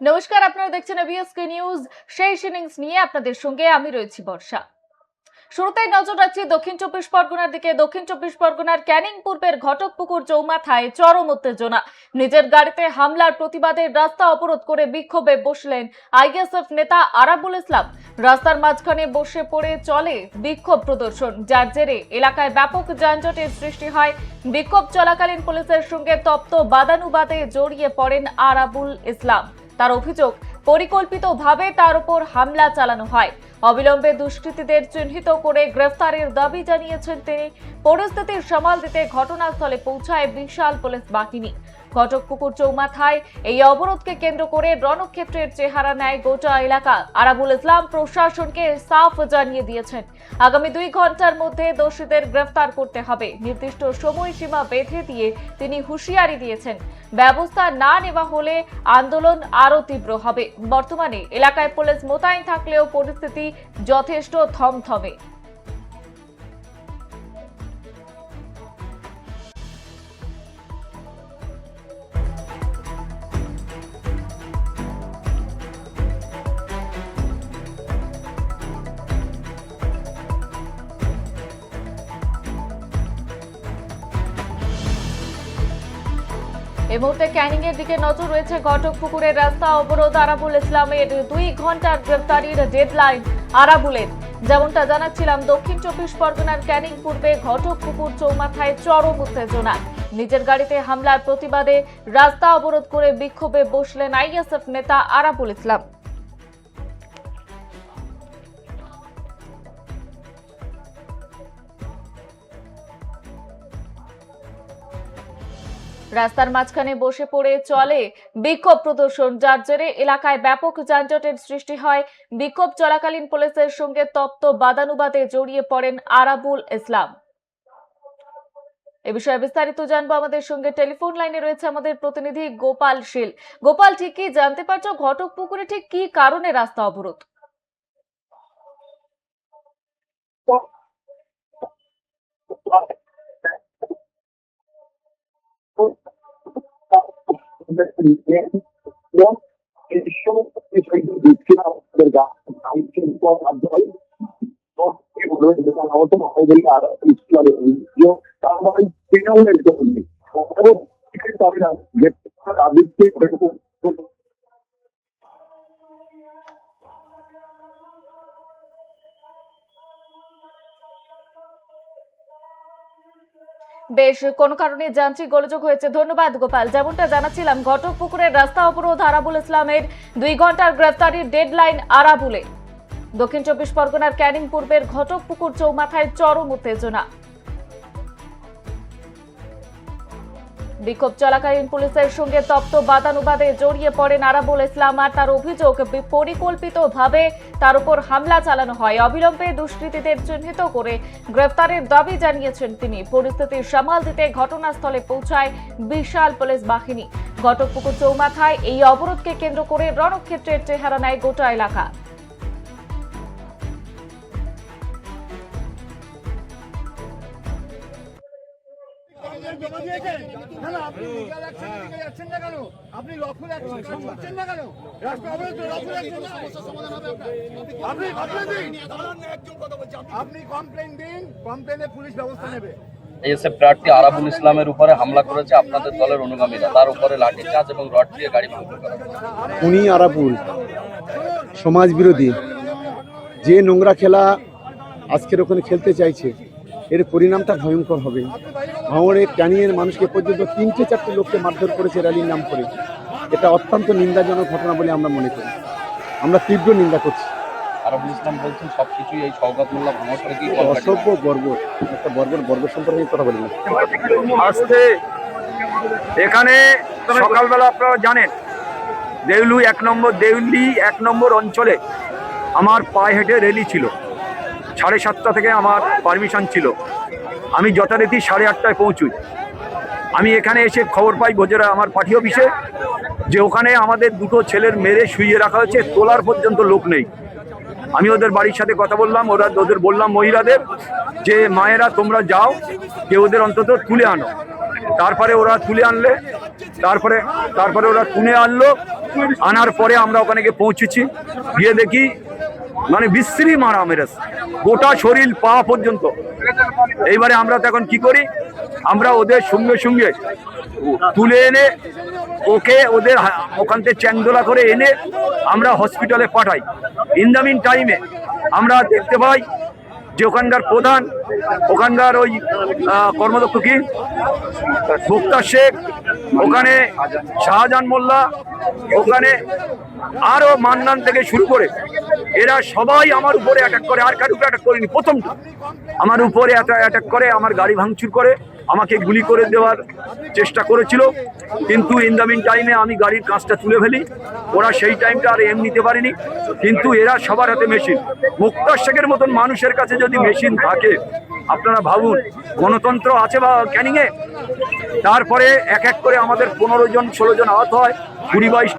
নমস্কার, আপনারা দেখছেন এবিএসকে নিউজ। সেই ইনিংস নিয়ে আপনাদের সঙ্গে আমি রয়েছি বর্ষা। শুরুতেই নজর রাখছি দক্ষিণ চব্বিশ পরগনার দিকে। দক্ষিণ চব্বিশ পরগনার ক্যানিং পূর্বের ঘটকপুকুর চৌমাথায় চরম উত্তেজনা। নিজের গাড়িতে হামলার প্রতিবাদে রাস্তা অবরোধ করে বিক্ষোভে বসলেন আইএসএফ নেতা আরাবুল ইসলাম। রাস্তার মাঝখানে বসে পড়ে চলে বিক্ষোভ প্রদর্শন, যার জেরে এলাকায় ব্যাপক যানজটের সৃষ্টি হয়। বিক্ষোভ চলাকালীন পুলিশের সঙ্গে তপ্ত বাদানুবাদে জড়িয়ে পড়েন আরাবুল ইসলাম। তার অভিযোগ, পরিকল্পিতভাবে তার উপর হামলা চালানো হয়। অবিলম্বে দুষ্কৃতীদের চিহ্নিত করে গ্রেফতারের দাবি জানিয়েছেন তিনি। পরিস্থিতির সামাল দিতে ঘটনাস্থলে পৌঁছায় বিশাল পুলিশ বাহিনী। ঘটকপুকুর চৌমাথায় এই অবরোধকে কেন্দ্র করে রণক্ষেত্রের চেহারা নেয় গোটা এলাকা। আরাবুল ইসলাম প্রশাসনকে সাফ জানিয়ে দিয়েছেন, আগামী 2 ঘন্টার মধ্যে দোষীদের গ্রেফতার করতে হবে। নির্দিষ্ট সময়সীমা বেঁধে দিয়ে তিনি হুঁশিয়ারি দিয়েছেন, ব্যবস্থা না নেওয়া হলে আন্দোলন আরো তীব্র হবে। বর্তমানে এলাকায় পুলিশ মোতায়েন থাকলেও পরিস্থিতি যথেষ্ট থমথমে। এই মুহূর্তে ক্যানিং এর দিকে নজর রয়েছে। ঘটকপুকুরের রাস্তা অবরোধ, আরাবুল ইসলামের 2 ঘন্টার গ্রেফতারির ডেডলাইন আরাবুলের। যেমনটা জানাচ্ছিলাম, দক্ষিণ চব্বিশ পরগনার ক্যানিং পূর্বে ঘটকপুকুর চৌমাথায় চরম উত্তেজনা। নিজের গাড়িতে হামলার প্রতিবাদে রাস্তা অবরোধ করে বিক্ষোভে বসলেন আইএসএফ নেতা আরাবুল ইসলাম। রাস্তার মাঝখানে বসে পড়ে চলে বিক্ষোভ প্রদর্শন, যার জেরে এলাকায় ব্যাপক যানজটের সৃষ্টি হয়। বিক্ষোভ চলাকালীন পুলিশের সঙ্গে তপ্ত বাদানুবাদে জড়িয়ে পড়েন আরাবুল ইসলাম। এ বিষয়ে বিস্তারিত জানবো, আমাদের সঙ্গে টেলিফোন লাইনে রয়েছে আমাদের প্রতিনিধি গোপাল শীল। গোপাল, ঠিক কি জানতে পারছো ঘটকপুকুরে ঠিক কি কারণে রাস্তা অবরোধ? বেশ, কোন কারণে যান্ত্রিক গোলযোগ হয়েছে। ধন্যবাদ গোপাল। যেমনটা জানাচ্ছিলাম, ঘটকপুকুরের রাস্তা অবরোধ, আরাবুল ইসলামের 2 ঘন্টার গ্রেফতারির ডেডলাইন আরাবুলের। দক্ষিণ চব্বিশ পরগনার ক্যানিং পূর্বের ঘটকপুকুর চৌমাথায় চরম উত্তেজনা। বিক্ষোভ চলাকালীন পুলিশের সঙ্গে তপ্ত বাদানুবাদে জড়িয়ে পড়েন আরাবুল ইসলাম। আর তার অভিযোগ, পরিকল্পিতভাবে তার উপর হামলা চালানো হয়। অবিলম্বে দুষ্কৃতীদের চিহ্নিত করে গ্রেফতারের দাবি জানিয়েছেন তিনি। পরিস্থিতি সামাল দিতে ঘটনাস্থলে পৌঁছায় বিশাল পুলিশ বাহিনী। ঘটকপুকুর চৌমাথায় এই অবরোধকে কেন্দ্র করে রণক্ষেত্রের চেহারা নেয় গোটা এলাকা। আপনি লক্ষ্য করছেন না কেন? রাস্তা অবরোধ আপনি কমপ্লেন দিন, কমপ্লেনে পুলিশ ব্যবস্থা নেবে। আইএসএফ প্রার্থী আরাবুল ইসলামের উপরে হামলা করেছে আপনাদের দলের অনুগামীরা, তার উপরে লাঠিচার্জ এবং রড দিয়ে গাড়ি ভাঙচুর করা হয়েছে। উনি আরাবুল সমাজ বিরোধী, যে নোংরা খেলা আজকের ওখানে খেলতে চাইছে, এর পরিণামটা ভয়ঙ্কর হবে। ভাঙড়ে ক্যানিংয়ের মানুষকে পর্যন্ত 3-4টে লোককে মারধর করেছে র্যালির নাম করে। এটা অত্যন্ত নিন্দাজনক ঘটনা বলে আমরা মনে করি, আমরা তীব্র নিন্দা করছি। আরাবুল ইসলাম বলছেন সবকিছুই এই শওকত মোল্লা ভাঙড় করে কি অসভ্য বর্বর, একটা বর্বর সম্পর্কে কথা বলি না। আজকে এখানে সকালবেলা আপনারা জানেন দেউলি 1 নম্বর অঞ্চলে আমার পায়ে হেঁটে র্যালি ছিল। 7:30 থেকে আমার পারমিশন ছিল। আমি যথারীতি 8:30টায় পৌঁছুই। আমি এখানে এসে খবর পাই ভোজেরা আমার পার্টি অফিসে যে ওখানে আমাদের 2টো ছেলের মেরে শুইয়ে রাখা হয়েছে, তোলার পর্যন্ত লোক নেই। আমি ওদের বাড়ির সাথে কথা বললাম, ওদের বললাম মহিলাদের যে মায়েরা তোমরা যাও, যে ওদের অন্তত তুলে আনো। তারপরে ওরা তুলে আনলে, তারপরে ওরা তুলে আনলো। আনার পরে আমরা ওখানে গিয়ে পৌঁছেছি, গিয়ে দেখি মানে বিশ্রী মারা মেরেছে, গোটা শরীর পা পর্যন্ত। এইবারে আমরা তো এখন কি করি, আমরা ওদের সঙ্গে সঙ্গে তুলে এনে ওকে ওদের ওখান থেকে চ্যাংদোলা করে এনে আমরা হসপিটালে পাঠাই। ইন দ্য মিন টাইমে আমরা দেখতে পাই যে ওখানকার প্রধান, ওখানকার ওই কর্মদক্ষ কি মুক্তার শেখ, ওখানে শাহজাহান মোল্লা, ওখানে আরো মান্নান থেকে শুরু করে এরা সবাই আমার উপরে অ্যাটাক করে। আর কারো উপরে অ্যাটাক করেনি, প্রথমটা আমার উপরে অ্যাটাক করে, আমার গাড়ি ভাঙচুর করে, আমাকে গুলি করে দেওয়ার চেষ্টা করেছিল। কিন্তু ইন দ্য মিন টাইমে আমি গাড়ির কাঁচটা তুলে ফেলি। ওরা সেই টাইমটা আর এম নিতে পারেনি। কিন্তু এরা সবার হাতে মেশিন। মুক্তার শেখের মতন মানুষের কাছে যদি মেশিন থাকে, আপনারা ভাবুন গণতন্ত্র আছে বা ক্যানিংয়ে। তারপরে এক এক করে আমাদের 15 জন 16 জন আহত হয়, 20-22